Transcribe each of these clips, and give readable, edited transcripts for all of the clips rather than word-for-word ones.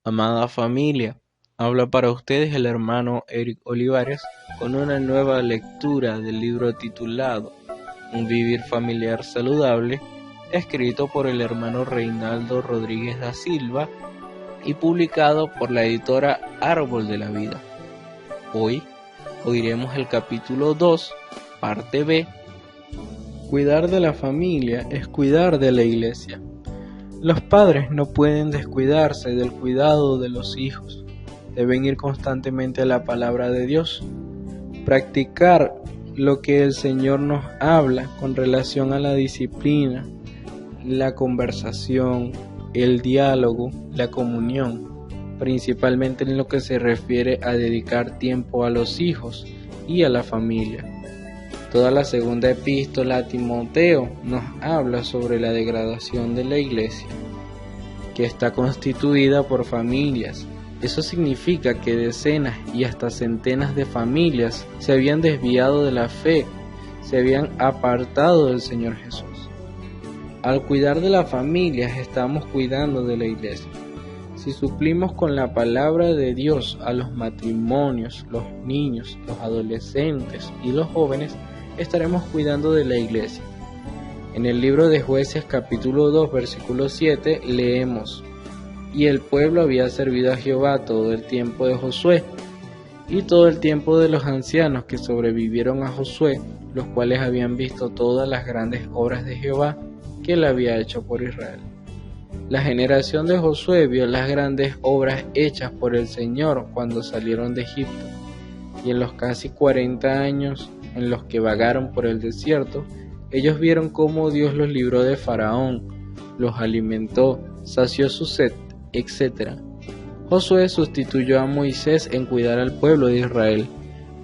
Amada familia, habla para ustedes el hermano Eric Olivares con una nueva lectura del libro titulado Un vivir familiar saludable, escrito por el hermano Reinaldo Rodríguez da Silva y publicado por la editora Árbol de la Vida. Hoy oiremos el capítulo 2, parte B. Cuidar de la familia es cuidar de la iglesia. Los padres no pueden descuidarse del cuidado de los hijos. Deben ir constantemente a la palabra de Dios, practicar lo que el Señor nos habla con relación a la disciplina, la conversación, el diálogo, la comunión, principalmente en lo que se refiere a dedicar tiempo a los hijos y a la familia. Toda la segunda epístola a Timoteo nos habla sobre la degradación de la iglesia, que está constituida por familias. Eso significa que decenas y hasta centenas de familias se habían desviado de la fe, se habían apartado del Señor Jesús. Al cuidar de las familias estamos cuidando de la iglesia. Si suplimos con la palabra de Dios a los matrimonios, los niños, los adolescentes y los jóvenes, estaremos cuidando de la iglesia. En el libro de Jueces capítulo 2 versículo 7 leemos: Y el pueblo había servido a Jehová todo el tiempo de Josué y todo el tiempo de los ancianos que sobrevivieron a Josué, los cuales habían visto todas las grandes obras de Jehová que él había hecho por Israel. La generación de Josué vio las grandes obras hechas por el Señor cuando salieron de Egipto, y en los casi 40 años en los que vagaron por el desierto, ellos vieron cómo Dios los libró de Faraón, los alimentó, sació su sed, etc. Josué sustituyó a Moisés en cuidar al pueblo de Israel.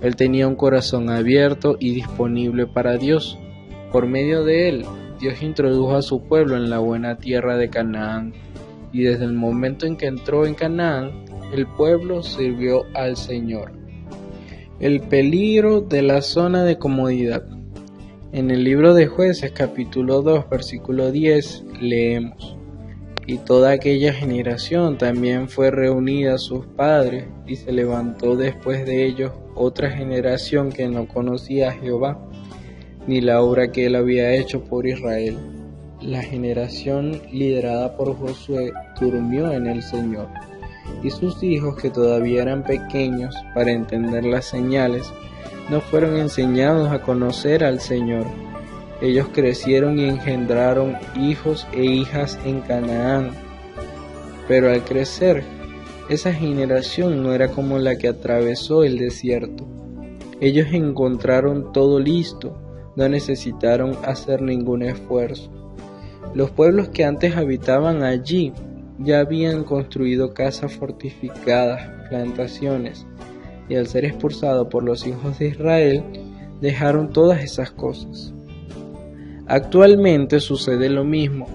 Él tenía un corazón abierto y disponible para Dios. Por medio de él, Dios introdujo a su pueblo en la buena tierra de Canaán, y desde el momento en que entró en Canaán, el pueblo sirvió al Señor. El peligro de la zona de comodidad. En el libro de Jueces capítulo 2 versículo 10 leemos: Y toda aquella generación también fue reunida a sus padres, y se levantó después de ellos otra generación que no conocía a Jehová, ni la obra que él había hecho por Israel. La generación liderada por Josué durmió en el Señor, y sus hijos, que todavía eran pequeños para entender las señales, no fueron enseñados a conocer al Señor. Ellos crecieron y engendraron hijos e hijas en Canaán. Pero al crecer, esa generación no era como la que atravesó el desierto. Ellos encontraron todo listo, no necesitaron hacer ningún esfuerzo. Los pueblos que antes habitaban allí ya habían construido casas fortificadas, plantaciones, y al ser expulsados por los hijos de Israel, dejaron todas esas cosas. Actualmente sucede lo mismo.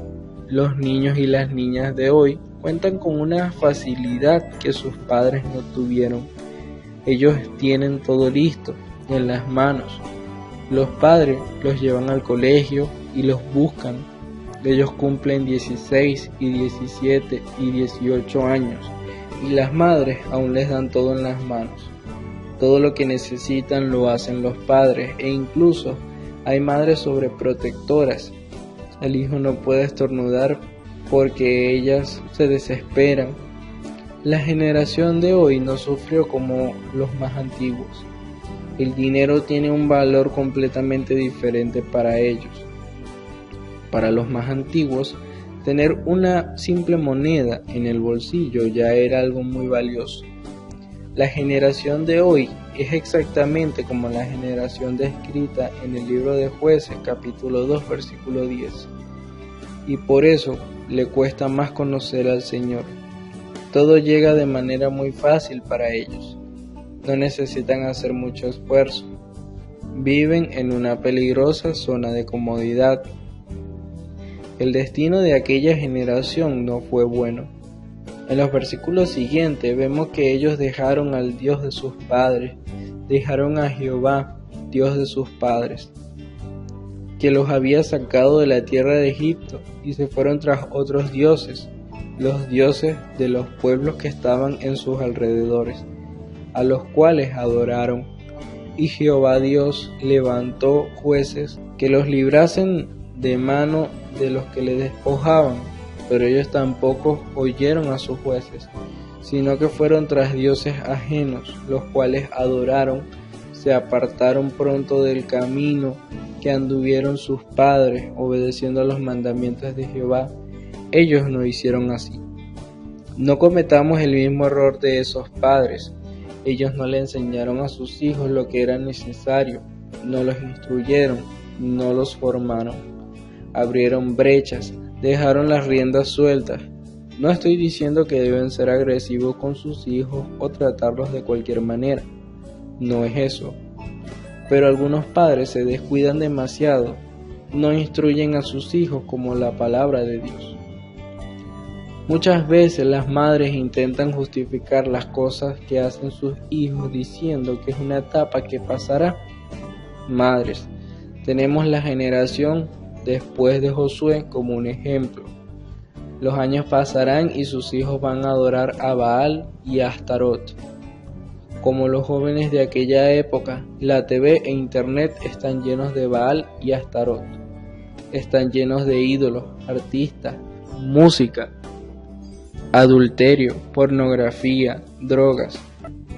Los niños y las niñas de hoy cuentan con una facilidad que sus padres no tuvieron. Ellos tienen todo listo, en las manos. Los padres los llevan al colegio y los buscan. Ellos cumplen 16 y 17 y 18 años, y las madres aún les dan todo en las manos. Todo lo que necesitan lo hacen los padres, e incluso hay madres sobreprotectoras. El hijo no puede estornudar porque ellas se desesperan. La generación de hoy no sufrió como los más antiguos. El dinero tiene un valor completamente diferente para ellos. Para los más antiguos, tener una simple moneda en el bolsillo ya era algo muy valioso. La generación de hoy es exactamente como la generación descrita en el libro de Jueces capítulo 2 versículo 10. Y por eso le cuesta más conocer al Señor. Todo llega de manera muy fácil para ellos. No necesitan hacer mucho esfuerzo. Viven en una peligrosa zona de comodidad. El destino de aquella generación no fue bueno. En los versículos siguientes vemos que ellos dejaron al Dios de sus padres, dejaron a Jehová, Dios de sus padres, que los había sacado de la tierra de Egipto, y se fueron tras otros dioses, los dioses de los pueblos que estaban en sus alrededores, a los cuales adoraron. Y Jehová Dios levantó jueces que los librasen de mano de los que le despojaban, pero ellos tampoco oyeron a sus jueces, sino que fueron tras dioses ajenos, los cuales adoraron, se apartaron pronto del camino que anduvieron sus padres, obedeciendo a los mandamientos de Jehová. Ellos no hicieron así. No cometamos el mismo error de esos padres. Ellos no le enseñaron a sus hijos lo que era necesario, no los instruyeron, no los formaron. Abrieron brechas, dejaron las riendas sueltas. No estoy diciendo que deben ser agresivos con sus hijos o tratarlos de cualquier manera. No es eso. Pero algunos padres se descuidan demasiado, no instruyen a sus hijos como la palabra de Dios. Muchas veces las madres intentan justificar las cosas que hacen sus hijos diciendo que es una etapa que pasará. Madres, tenemos la generación después de Josué como un ejemplo. Los años pasarán y sus hijos van a adorar a Baal y a Astarot. Como los jóvenes de aquella época, la TV e Internet están llenos de Baal y Astarot. Están llenos de ídolos, artistas, música, adulterio, pornografía, drogas.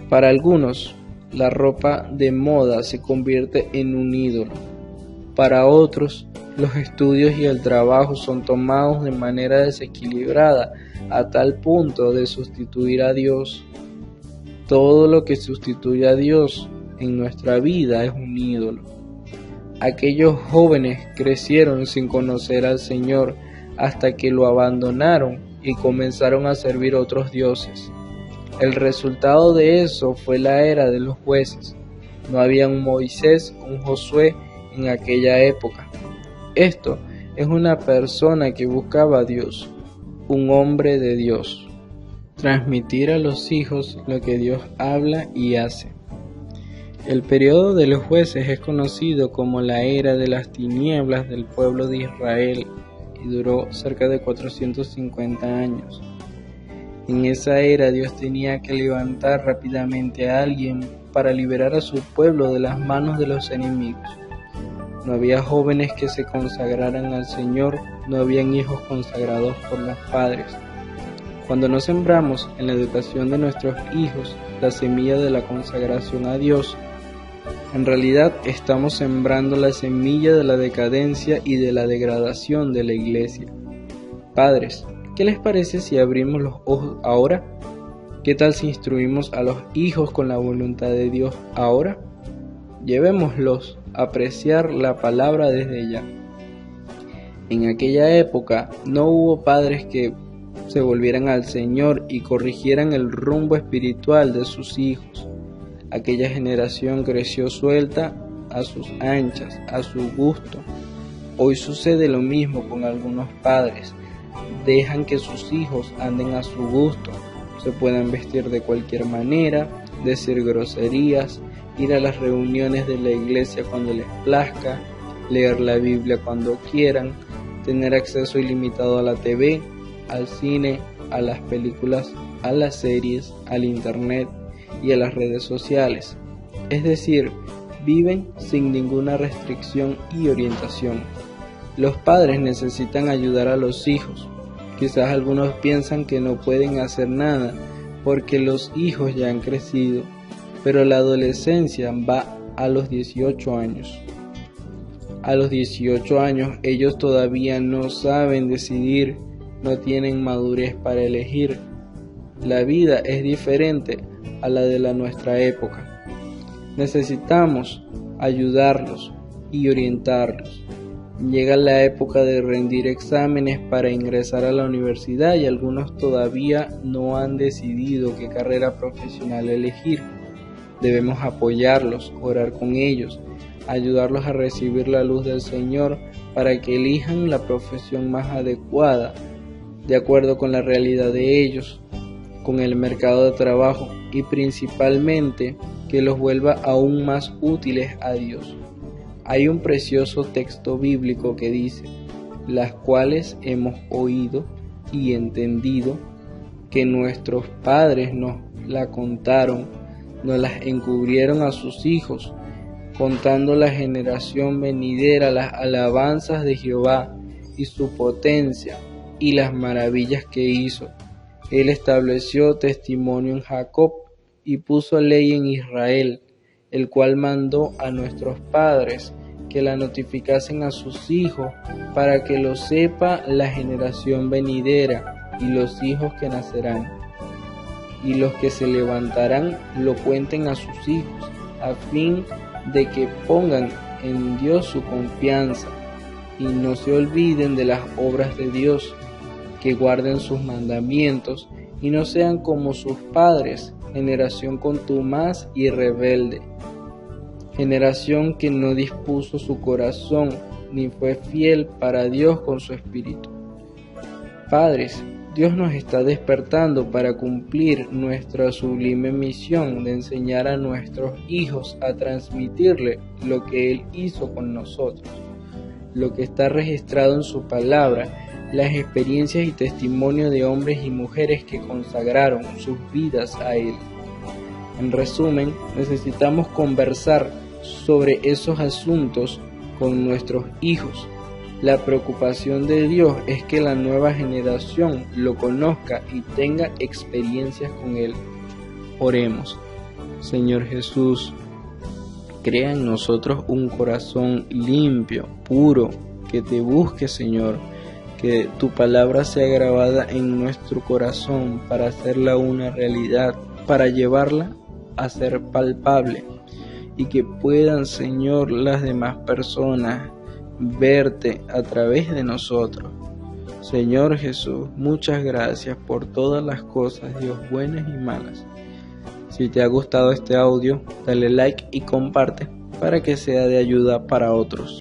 Para algunos, la ropa de moda se convierte en un ídolo. Para otros, los estudios y el trabajo son tomados de manera desequilibrada a tal punto de sustituir a Dios. Todo lo que sustituye a Dios en nuestra vida es un ídolo. Aquellos jóvenes crecieron sin conocer al Señor hasta que lo abandonaron y comenzaron a servir a otros dioses. El resultado de eso fue la era de los jueces. No había un Moisés, un Josué en aquella época. Esto es una persona que buscaba a Dios, un hombre de Dios. Transmitir a los hijos lo que Dios habla y hace. El periodo de los jueces es conocido como la era de las tinieblas del pueblo de Israel y duró cerca de 450 años. En esa era Dios tenía que levantar rápidamente a alguien para liberar a su pueblo de las manos de los enemigos. No había jóvenes que se consagraran al Señor, no habían hijos consagrados por los padres. Cuando no sembramos en la educación de nuestros hijos la semilla de la consagración a Dios, en realidad estamos sembrando la semilla de la decadencia y de la degradación de la iglesia. Padres, ¿qué les parece si abrimos los ojos ahora? ¿Qué tal si instruimos a los hijos con la voluntad de Dios ahora? Llevémoslos a apreciar la palabra desde ya. En aquella época no hubo padres que se volvieran al Señor y corrigieran el rumbo espiritual de sus hijos. Aquella generación creció suelta a sus anchas, a su gusto. Hoy sucede lo mismo con algunos padres. Dejan que sus hijos anden a su gusto, se puedan vestir de cualquier manera, decir groserías, ir a las reuniones de la iglesia cuando les plazca, leer la Biblia cuando quieran, tener acceso ilimitado a la TV, al cine, a las películas, a las series, al internet y a las redes sociales. Es decir, viven sin ninguna restricción y orientación. Los padres necesitan ayudar a los hijos. Quizás algunos piensan que no pueden hacer nada porque los hijos ya han crecido, pero la adolescencia va a los 18 años. A los 18 años ellos todavía no saben decidir, no tienen madurez para elegir. La vida es diferente a la de nuestra época. Necesitamos ayudarlos y orientarlos. Llega la época de rendir exámenes para ingresar a la universidad y algunos todavía no han decidido qué carrera profesional elegir. Debemos apoyarlos, orar con ellos, ayudarlos a recibir la luz del Señor para que elijan la profesión más adecuada, de acuerdo con la realidad de ellos, con el mercado de trabajo y principalmente que los vuelva aún más útiles a Dios. Hay un precioso texto bíblico que dice: las cuales hemos oído y entendido, que nuestros padres nos la contaron, nos las encubrieron a sus hijos, contando la generación venidera las alabanzas de Jehová y su potencia y las maravillas que hizo. Él estableció testimonio en Jacob y puso ley en Israel, el cual mandó a nuestros padres que la notificasen a sus hijos, para que lo sepa la generación venidera y los hijos que nacerán, y los que se levantarán lo cuenten a sus hijos, a fin de que pongan en Dios su confianza y no se olviden de las obras de Dios, que guarden sus mandamientos y no sean como sus padres, generación contumaz y rebelde, generación que no dispuso su corazón ni fue fiel para Dios con su espíritu. Padres, Dios nos está despertando para cumplir nuestra sublime misión de enseñar a nuestros hijos a transmitirle lo que Él hizo con nosotros, lo que está registrado en su palabra, las experiencias y testimonios de hombres y mujeres que consagraron sus vidas a Él. En resumen, necesitamos conversar sobre esos asuntos con nuestros hijos. La preocupación de Dios es que la nueva generación lo conozca y tenga experiencias con Él. Oremos. Señor Jesús, crea en nosotros un corazón limpio, puro, que te busque, Señor, que tu palabra sea grabada en nuestro corazón para hacerla una realidad, para llevarla a ser palpable y que puedan, Señor, las demás personas verte a través de nosotros. Señor Jesús, muchas gracias por todas las cosas, Dios, buenas y malas. Si te ha gustado este audio, dale like y comparte para que sea de ayuda para otros.